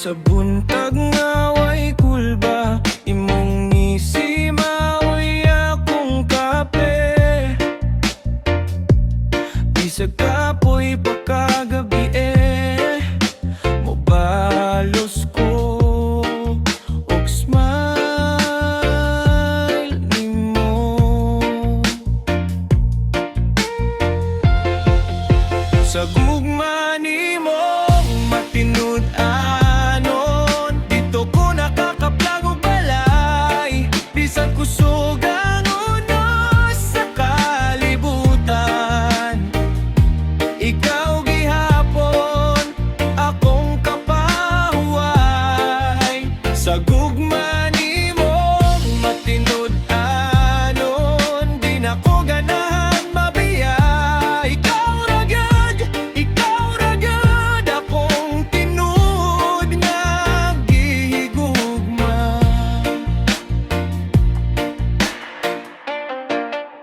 Sa buntag nga way kulba, imong ngisi maoy akong kape. Bisag kapoy pagkagabi mobalos ko og smile nimo. Sa gugma nimo matinud anon, dito ko nakakaplag og balay. Bisag kusog ang uno sa kalibutan. Ikaw gihapon, akong kapahuay. Sa gugma nimo matinud anon, di na ko ganahan mabiyay. Ikaw ragad akong tinud nga gihigugma.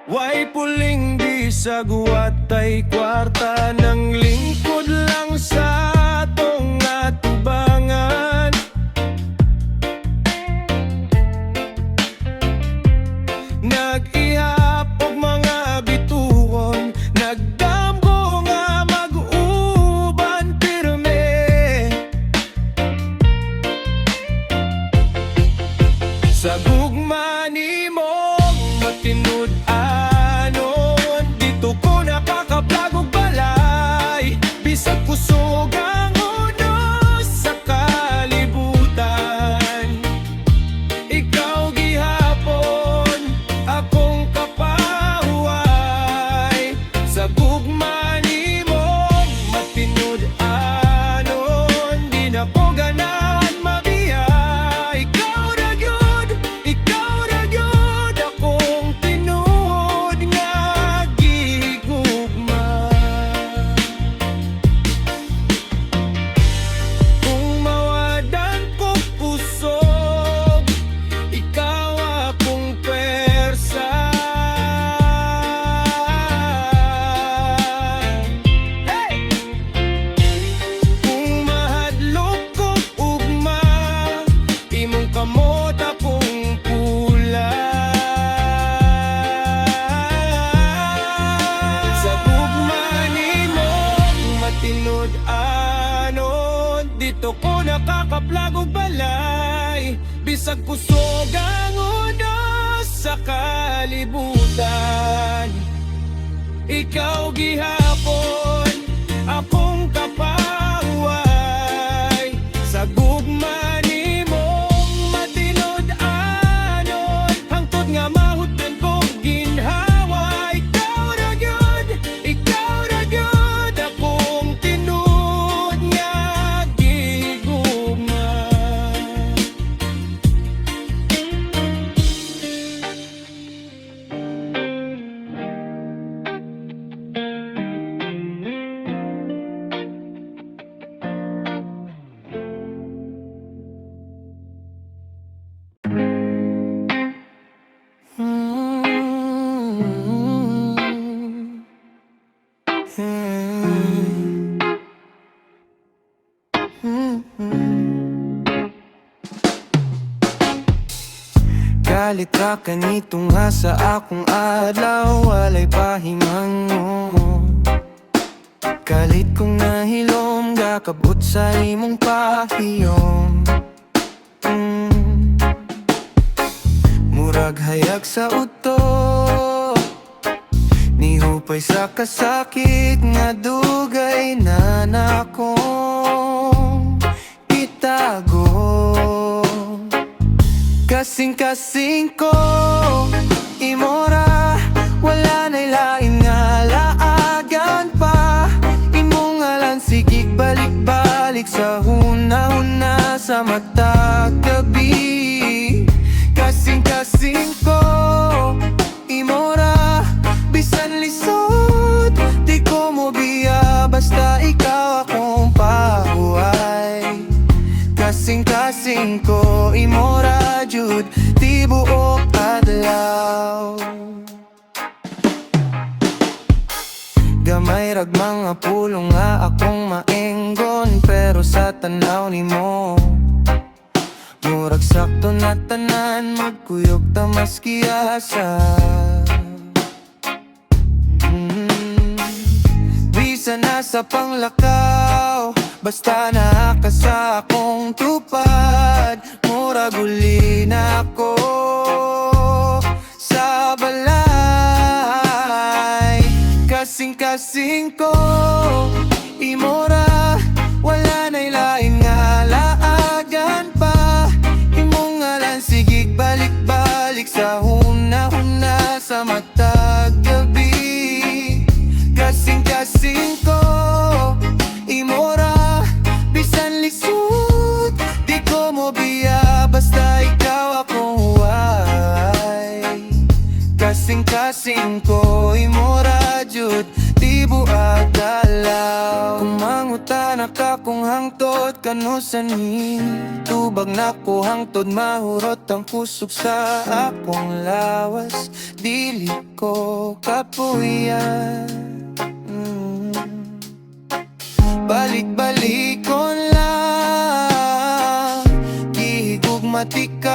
Way puling bisag watay kwarta, ng lingkod lang sa atong atubangan. Nag-ihap og mga bituon, nagdamgo nga mag-uban pirme. Sa gugma nimo matinud anon, dito ko nakakaplag og balay. Bisag kusog ang uno sa kalibutan. Ikaw gihapon, akong kapahuay. Sa gugma nimo matinud anon, di na ko ganahan mabiyay. Ikaw ragyod akong tinud nga gihigugma. Kung mawadan ko pusog, ikaw akong pwersa. Hey! Kung mahadlok ko ugma, imong kamot akong pula. Sa gugma nimo matinud anon, dito ko nakakaplag og balay. Bisag kusog ang uno sa kalibutan. Ikaw gihapon, akong kapahuay. Sa gugma nimo matinud anon, hangtod nga mahutdan kong ginhawa. Ikaw ragyod akong tinud nga gihigugma. Galit ra kanito nga sa akong adlaw, walay pahimango. Kalit kong nahilom, gakabot sa imong pahiyom. Murag hayag sa uto, nihupay sa kasakit nga dugay na nakong itago. Kasing-kasing ko, imora, wala na'y lain nga laagan pa. Imong ngalan sigig balik-balik sa huna-huna sa matag gabi. Kasing-kasing ko, imora, bisan lisod, di ko mo biya, basta ikaw akong pahuay. Kasing-kasing ko, imora jud, di buok adlaw. Gamay rag mga pulong nga akong maenggon, pero pero sa tanaw ni mo murag sakto na tanan, magkuyog ta maski asa. Bisa na sa panglakaw, basta naaka sa akong tupad. Murag uli na ako sa balay. Kasing-kasing ko, imora, wala na'y laing nga laagan pa. Imong ngalan sigig balik-balik sa huna-huna sa matag gabi. Kasing-kasing ko, imora, bisan lisod, di ko mo biya, basta ikaw akong huway. Kasing-kasing ko, imora, jud, di buag dalaw. Kung mangutan ka kung hangtod kanusanin, tubag na ko hangtod mahurot ang kusog sa akong lawas. Dili ko kapuyan. Balik-balikon lang, gihigog matikadod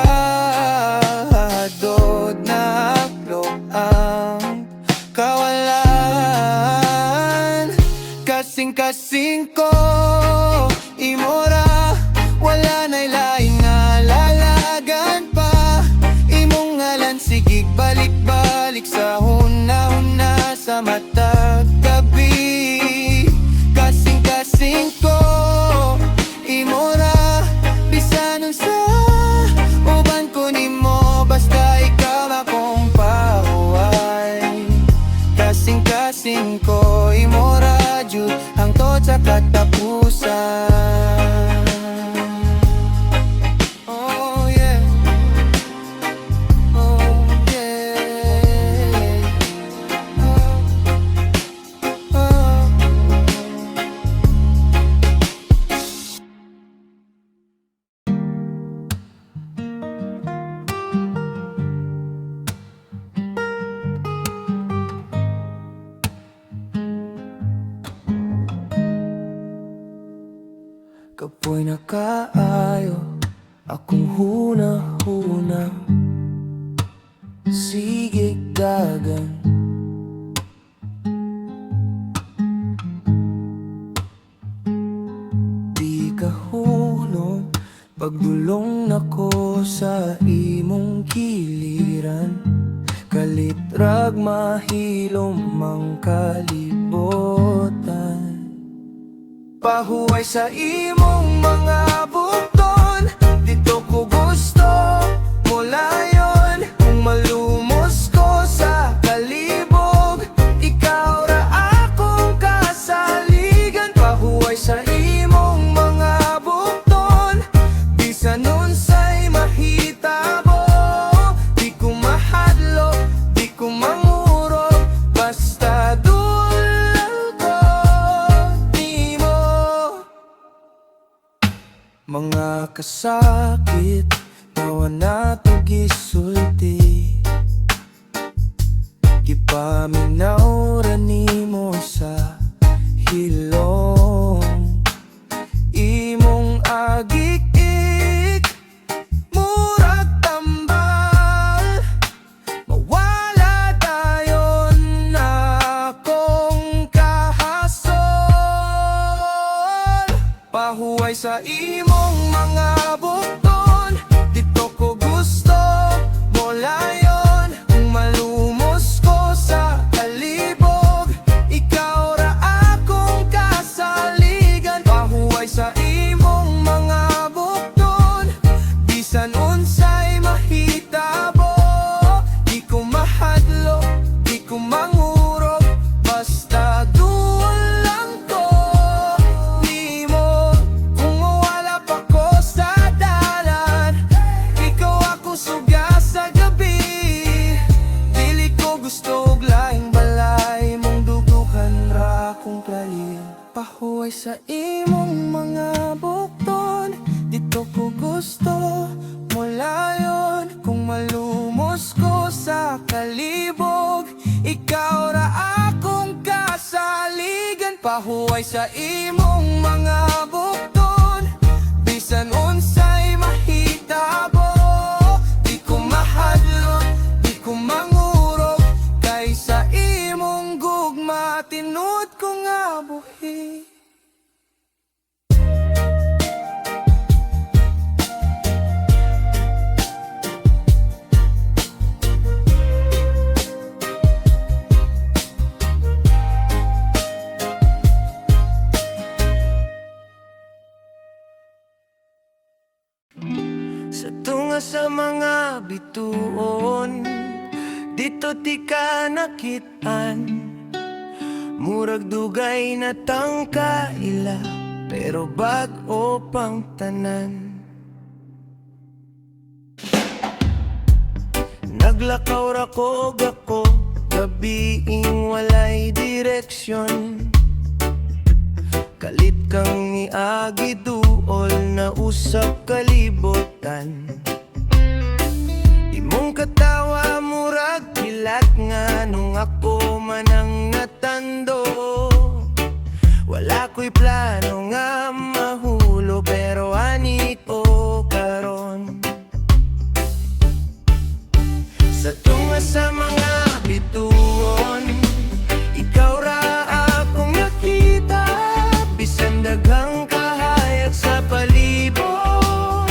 na haklog ang kawalan. Kasing-kasing ko, imora, wala na'y laing nga lalagan pa. Imong ngalan sigig balik-balik sa huna-huna sa matag gabi. Kasing-kasing ko, imora, bisan unsa uban ko nimo, basta ikaw akong pahuway. Kasing-kasing ko, imora, jud hangtod sa katapusan. Oh yeah, oh yeah, oh, oh. Kapoy na kaayo, akong huna-huna, sige dagan. Di kahulong, pagdulong nako sa imong giliran. Kalitrag mahilom mang kalibutan. Pahuway sa imong mga bukton, dito ko gusto mulayon. Kung malumos ko sa kalibog, ikaw ra akong kasaligan. Pahuway sa imong mga bukton, bisan unsay mahitabo. Di ko mahadlo, di ko mangurog, basta dulal ko nimo. Mga kasakit, nawa na to gisulti, gipaminaw ra nimo sa hilong. Imong agik-ik, murag tambal, mawala dayon na akong kahasol. Pahuway sa imong mga bukton, dito ko gusto molayon. Kung malumos ko sa kalibog, ikaw ra akong kasaligan. Pahuway sa imong mga bukton, bisan unsay mahitabo. Di ko mahadlo, di ko mangurog, basta duol lang ko nimo. Kung mawala pa ko sa dalan, ikaw ako suga sa gabi. Dili ko gusto og laing balay, mong dudukan ra akong plalir. Pahuway sa imong mga bukton, dito ko gusto molayon. Kung malumos ko sa kalibog, ikaw ra akong kasaligan. Pahuway sa imong mga bukton, Bisan unsay mahitabo, di ko mahadlok, di ko mangurog. Kaysa imong gugma, tinud ko nga buhi. Sa tunga sa mga bituon, dito di ka nakitaan. Murag dugay na tangkaila, pero bag-o pang tanan. Naglakaw ra ko gako, gabiing walay direksyon. Kalit kang niagi duol na usap kalibutan. Imong katawa murag kilat nga nung ako man ang natando. Wala ko'y plano nga mahulo, pero anit o karon. Sa tunga sa mga bituon, ikaw ra akong nakita. Bisan daghang kahayag sa palibot,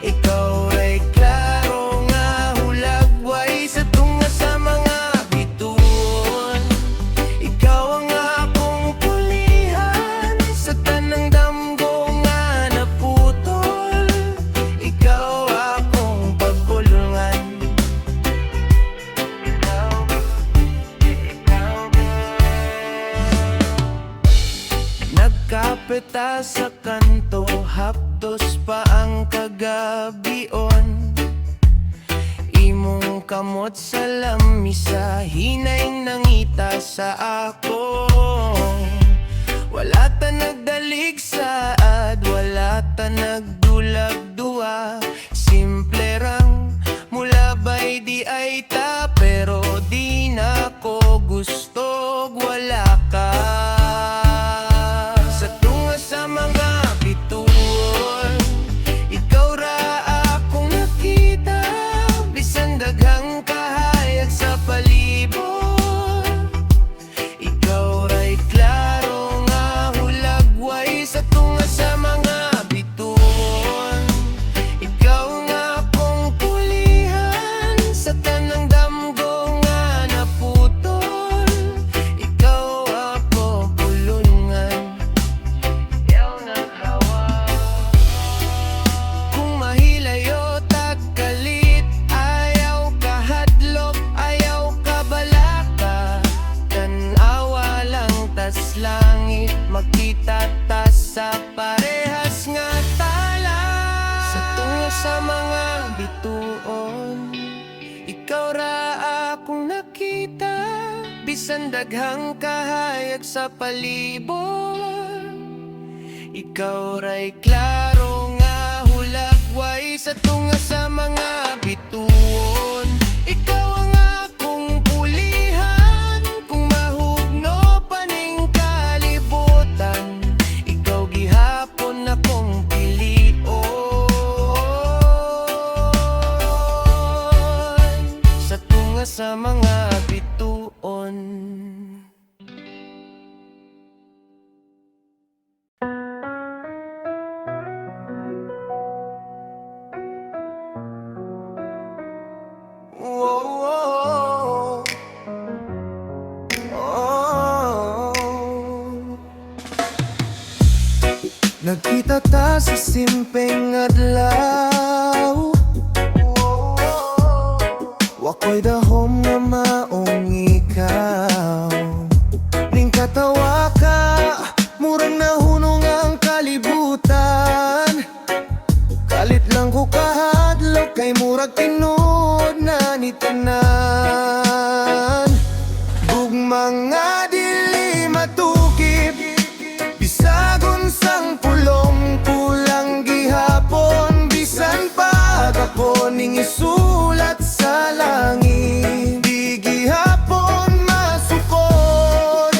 ikaw ay klaro nga hulagway. Sa tunga sa mga bituon, ikaw ang akong pulihan. Sa tanang damgo nga naputol, ikaw akong pagpulungan. Nagkapeta sa kanto, hapdos pa ang kagabion. Imong kamot sa lamisa, hinay nangita sa ako. Wala ta nagdalig saad, wala ta nagdulag-dua. Simple rang mulabay di ay ta, pero di na ko gusto wala ka. Sa mga bituon, ikaw ra akong nakita. Bisan daghang kahayag sa palibot, ikaw ra'y klaro nga hulagway. Sa tunga sa mga bituon, ikaw nga akong pulihan. Sa tanang damgo nga naputol, ikaw ako bulungan. Kung mahilayo tagkalit, ayaw kahadlok, ayaw kabalaka. Tanawa lang tas langit, makita tas sa parehas nga tala. Sa tunga sa mga bituon, ikaw ra akong nakita. Bisan daghang kahayag sa palibot, ikaw ra'y klaro nga hulagway. Sa tunga sa mga bituon, ikaw ang akong pulihan. Kung mahugno pa ning kalibutan, ikaw gihapon akong pilion. Sa tunga sa mga bituon. Nagkita ta sa simpeng adlaw, wako'y dahom nga maong ikaw. Ning katawa ka, murang nahunong ang kalibutan. Kalit lang ko kahadlok, kay murag tinod na ni tanan. Gugma nga dili matukip, bisag unsang pulong pulang gihapon. Bisan pa ako ning isulat sa langit, di gihapon masukod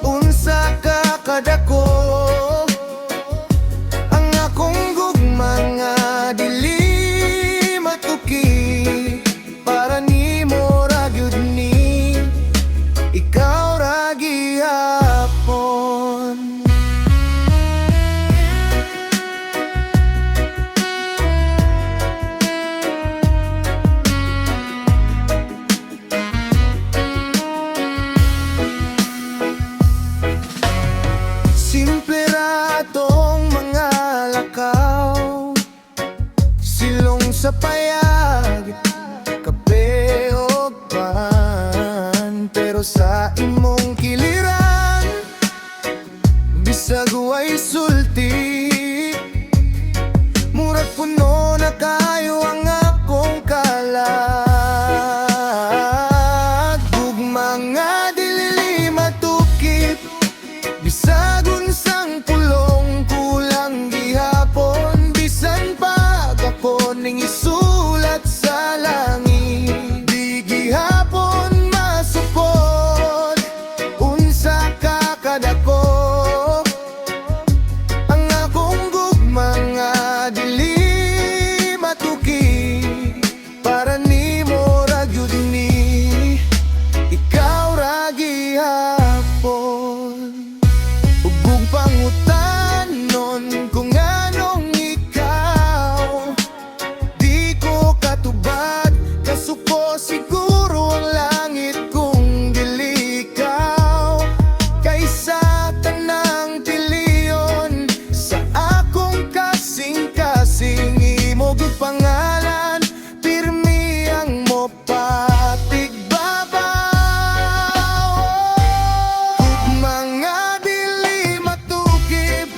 unsa ka kadako ang akong dili matuki para nimo ra gyud ni ikaw ra gihapon. Simple ra tong mga lakaw, silong sa payag, kape o pan. Pero sa imong kiliran, bisag way sulti, murag puno na kayo ang akong kalag. Ug mga dili matukip, bisag unsang pulong kulang gihapon. Bisan pa ako ning isulat sa langit, di gihapon masupod unsa ka kadako. Ang akong gugma nga dili matuki para nimo ra gyud ni ikaw ra gihapon. Ug pangutanon kung anong ikaw di ko katubad, kasuko siguro ang langit kung dili ikaw. Kaysa tanang tiliyon sa akong kasing-kasing, imo gyud pangalan, pirmi ang mopatigbabaw. Ug mga dili matukip,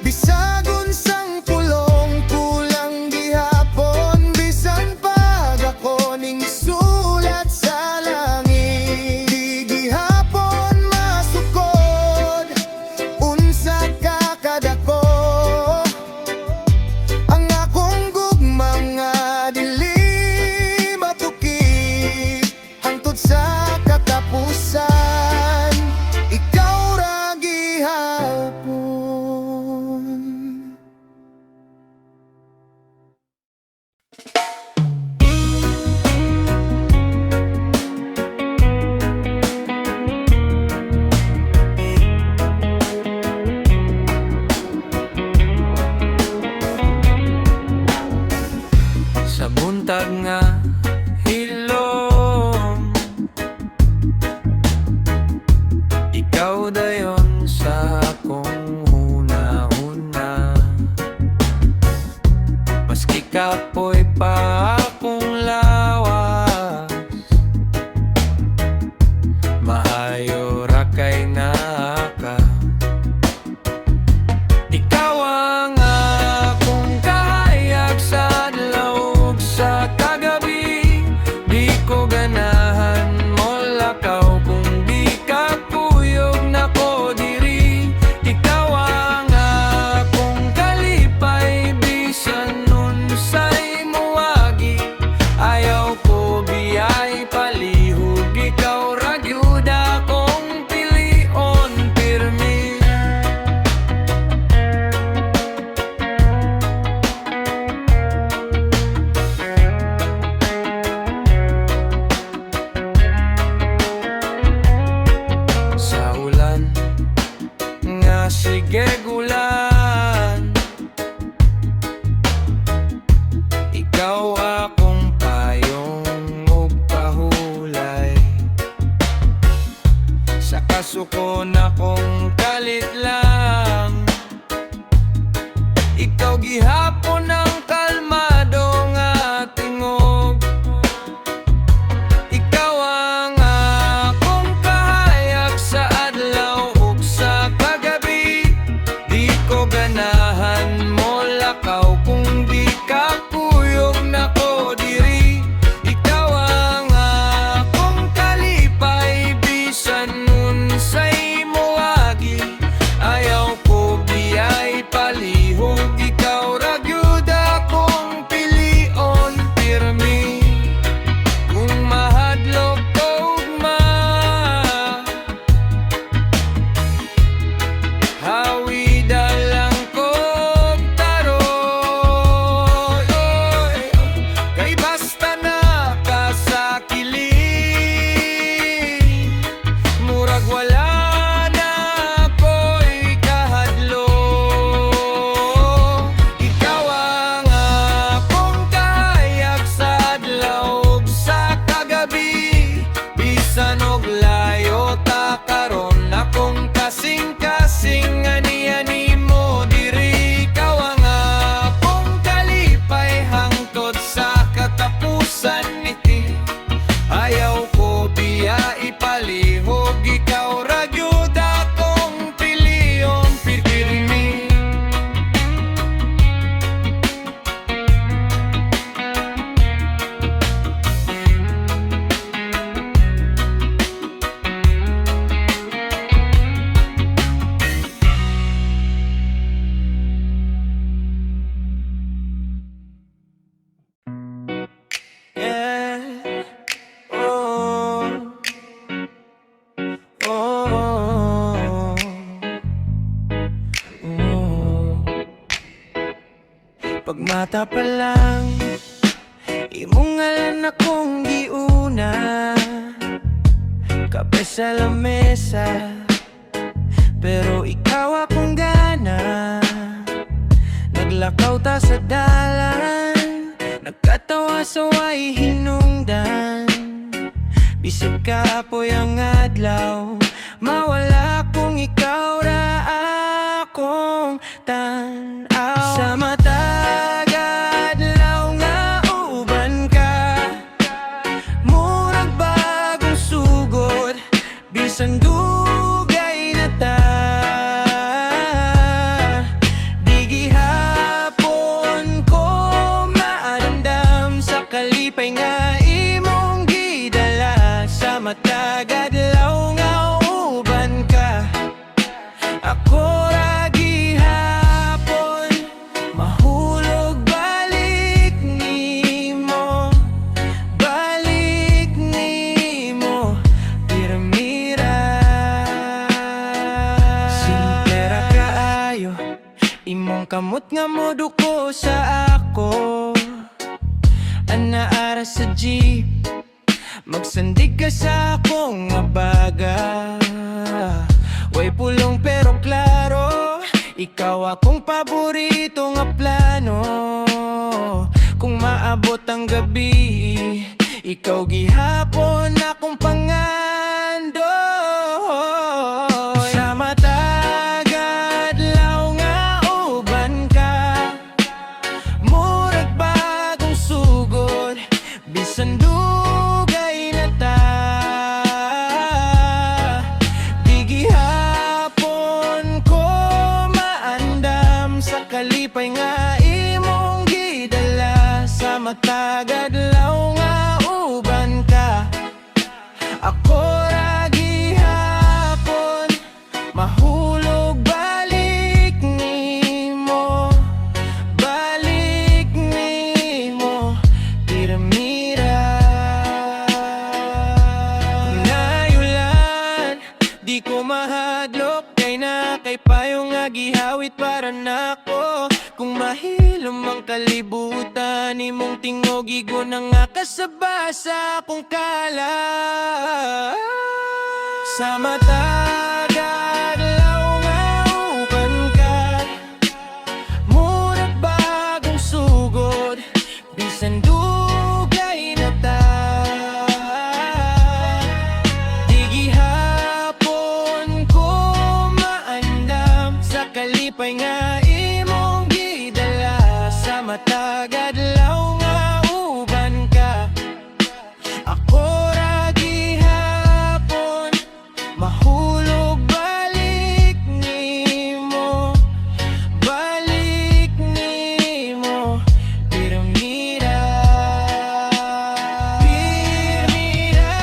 bisag unsang pulong kulang gihapon. Bisan pa ako ning sulat sa langit, di gihapon masukod unsa ka kadako. Ang akong gugma nga dili matuki, hangtod sa katapusan ikaw ra gihapon. Sa buntag nga hilom, ikaw dayon sa akong huna-huna. Maski kapoy pa akong lawas, maayo ra kay naka. Ikaw ang akong kahayag sa adlaw ug sa kagabi. Di ko ganahan mo lakaw kung di ka kuyog nako diri. Ikaw ang akong kalipay, bisan unsay moagi Bata pa lang, imong ngalan akong giuna. Kape sa lamesa, pero ikaw akong gana. Naglakaw ta sa dalan, nagkatawa sa way hinungdan. Bisag ka apoy ang adlaw, mawala kung ikaw ra akong tan-aw. Sa matag adlaw nga uban ka, murag bagong sugod, bisan dugay na ta. Di gihapon ko maandam sa kalipay nga imong gidala. Sa matag adlaw nga uban ka, ako ra gihapon mahulog balik nimo, balik nimo, piramira. Simpera kaayo, imong kamot nga moduko sa ako. Anaara sa jeep, magsandig ka sa akong nga baga. Way pulong pero klaro, ikaw akong paborito nga plano. Kung maabot ang gabi, ikaw gihapon akong pangando. Sa matag adlaw nga uban ka, murag bagong sugod, bisan dugay na ta. Di gihapon ko maandam sa kalipay nga imong gidala. Sa matag adlaw nga uban ka, ako ra gihapon mahulog balik nimo, balik nimo, piramira. Nayulan, di ko mahadlok, kay na kay payong nga gihawit para nako. Kung mahilom ang kalibutan, imong tingog igo na nga kasaba sa akong kala. Sa matag adlaw nga uban ka, murag bagong sugod, bisan dugay na ta. Di gihapon ko maandam sa kalipay nga imong gidala. Sa matag adlaw nga uban ka, ako ra gihapon mahulog balik nimo, balik nimo, piramira. Piramira.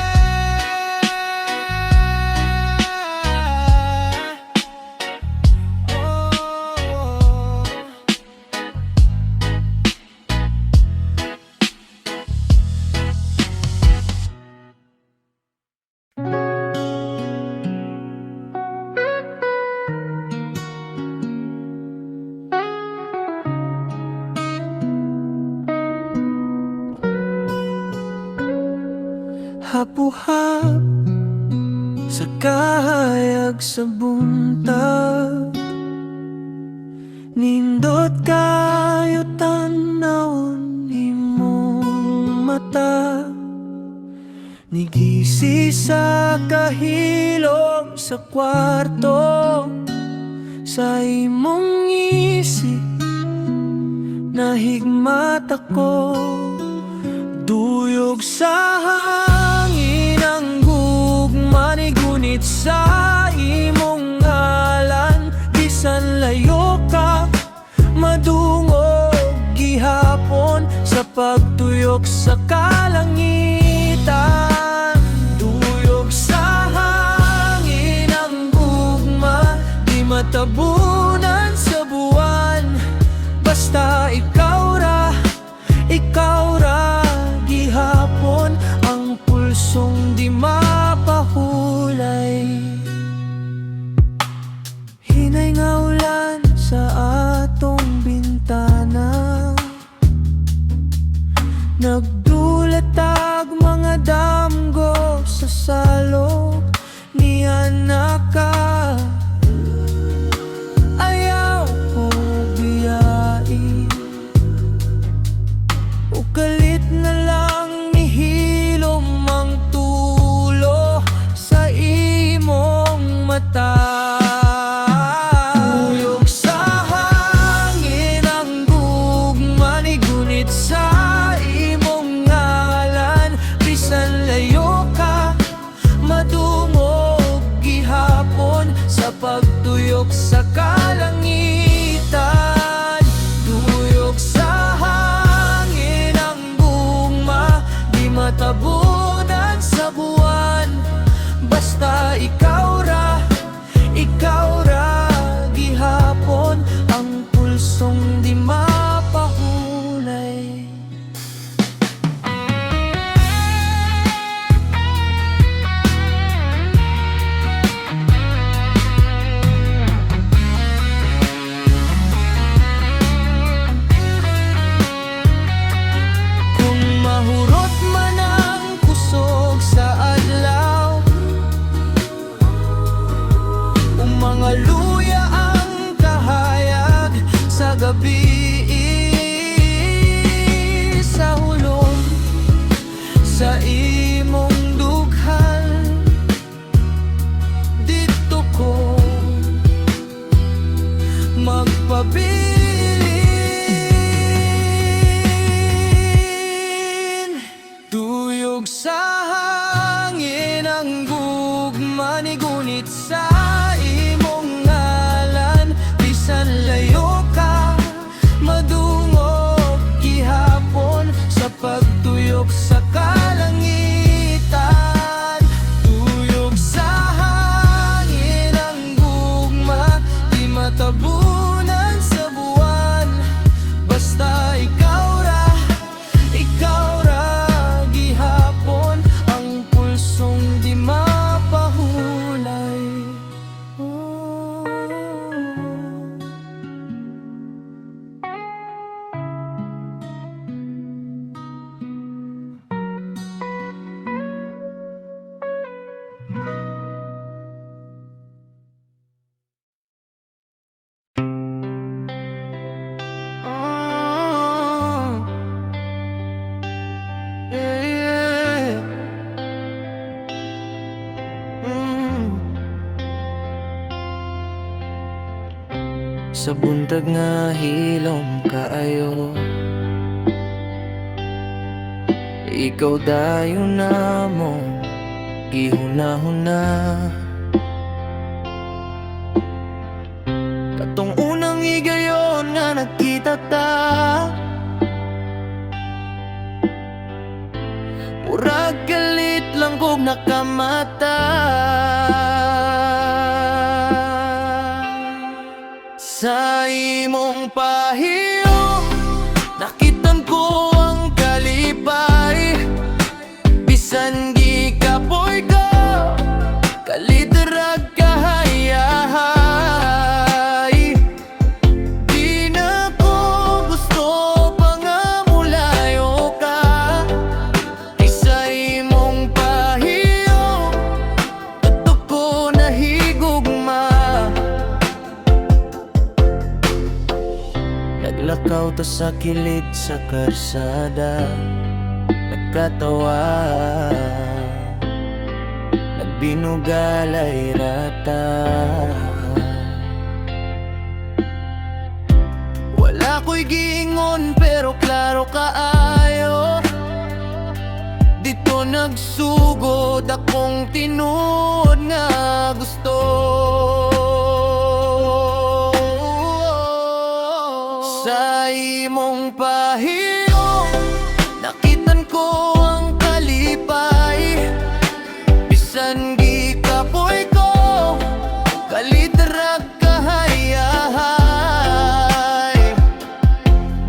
Oh. Hapuhap sa kahayag sa buntag, nindot kayo tanawon imong mata. Nigisi sa kahilom sa kwarto, sa imong isip nahigmat ako. Duyog sa hangin ang gugma ni gunit sa imong ngalan. Bisan layo ka, madungog gihapon sa pagtuyok sa kalangitan. Duyog sa hangin ang gugma, di matabunan sa buwan. Basta ikaw ra, ikaw ra gihapon ang pulsong di mapahulay. Hinay nga ulan sa atong bintana, Nagdulatag mga damgo sa salog ni Anaka. Ayaw ko biyain, ukalit na lang nihilom ang tulo sa imong mata. Tuyok sa hangin ang gugma ni gunit sa imong ngalan. Bisan layo ka, madungog gihapon sa pagtuyok sa kalangitan. Tuyok sa hangin ang gugma, di matabunan sa buwan. Basta ikaw ra gihapon ang pulsong di mapahulay. Kung mahurot man ang kusog sa adlaw, mga luya ang kahayag sa gabi. Sa hulong sa imong dughan, dito ko magpabilin. Tuyog sa hangin ang gugma ni gunit sa imong ngalan. Bisan layo ka, madungog gihapon sa pagtuyok sa kalangitan. Tuyog sa hangin ang gugma, di matabunan sa buwan. Basta ikaw ra gihapon ang pulsong di mapahulay. Sa buntag nga hilom kaayo, ikaw dayon na mo gihuna-huna. Katong unang higayon nga nagkita ta, murag galit lang kog nakamata. Sa imong pahiyo, nakitan ko ang kalipay. Bisan di kapoy ko, kalidrag kahayahay. Di na ko gusto pa nga mulayo ka. Kay sa imong pahiyo, tutok ko nahigugma. Naglakaw ta sa kilid sa karsada, nagkatawa, nagbinugalay rata. Wala ko'y giingon pero klaro kaayo, dito nagsugod akong tinuod nga gusto. Sa imong pahiyo, nakitan ko ang kalipay. Bisan di kapoy ko, kalidrag kahayahay.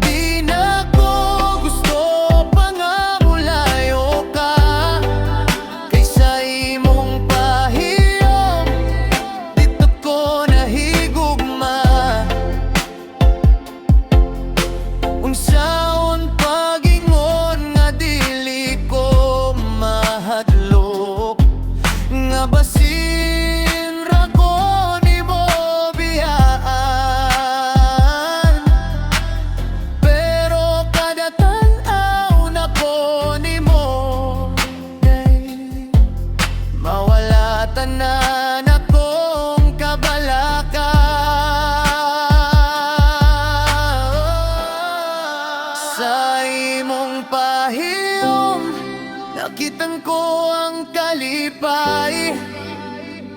Di na ko gusto pa nga mulayo ka. Kay sa imong pahiyo, pahiyom, nakitan ko ang kalipay.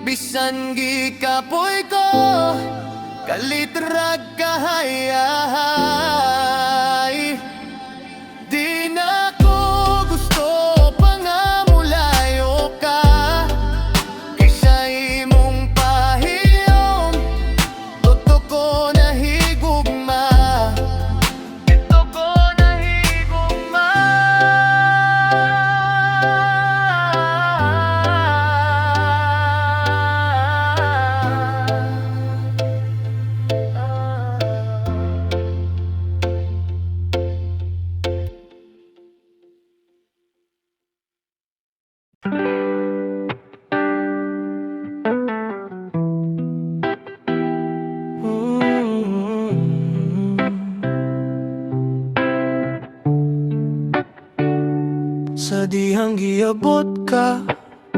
Bisan gikapoy ko, kalitrag kahayahay. Di na ko gusto pa nga mulayo ka, kaysa imong pahiyom, tuto ko nahigugma. Ito ko nahigugma. Sa dihang giabot ka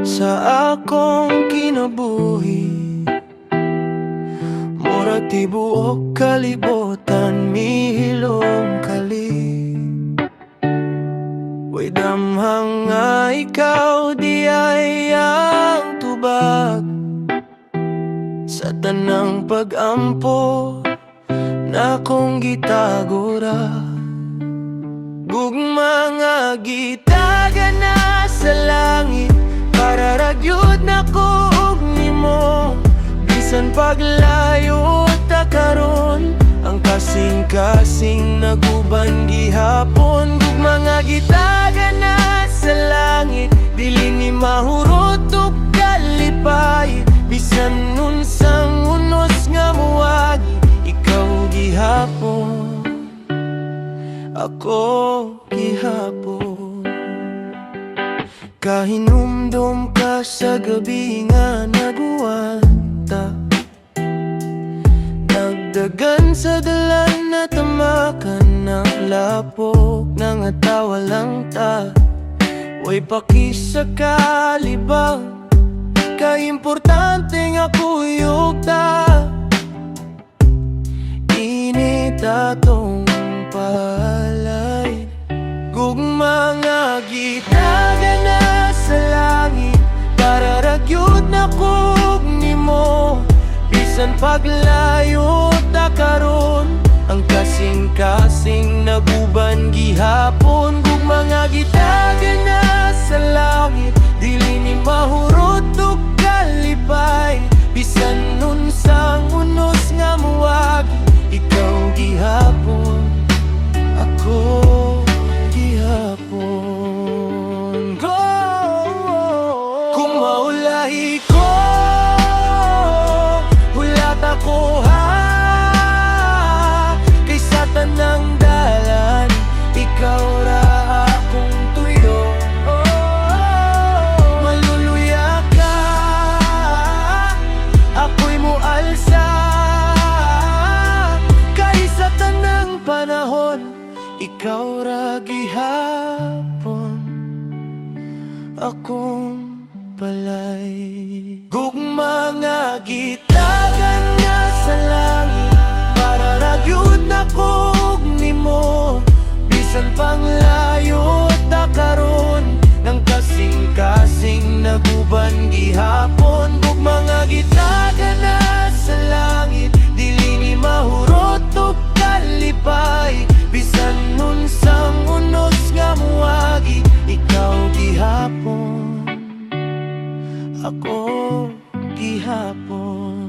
sa akong kinabuhi, murag tibuok kalibutan mihilom kali. Way damhang nga ikaw di ay ang tubag sa tanang pag-ampo na kong gitagura. Gugma nga gitaga na sa langit, para ragyod na ko og nimo. Bisan paglayo ta karon, ang kasing-kasing naguban gihapon. Gugma nga gitaga na sa langit, dili ni mahurot og kalipay. Bisan unsang unos nga muagi, ikaw gihapon, ako gihapon. Kahinumdum ka sa gabi nga naguwanta, nagdagan sa dalan na tamakan ng lapok ng atawa lang ta. Way pakisa kalibang, kaimportante nga kuyog ta. Init atong palay, gugma nga gitaga na sa langit, para ragyod na kog nimo. Bisan paglayo ta karon, ang kasing-kasing naguban gihapon. Gugma nga gitaga na sa langit, dili ni mahurot og kalipay. Bisan unsang unos nga muagi, ikaw gihapon, ako gihapon. Go! Kung maulahi ko, hulat ako ha, kaysa tanang dalan, ikaw ra akong tuyo. Maluluya ka, ako'y mualsa, kaysa tanang panahon, ikaw ra gihapon, akong balay. Gugma nga gitagan nga sa langit, para ragyod na kog nimo. Bisan panglayo ta karon, ng kasing-kasing naguban gihapon. Gugma nga gitagan na sa langit, dili ni mahurot og kalipay. Bisan unsang unos nga muagi, ikaw gihapon, ako gihapon.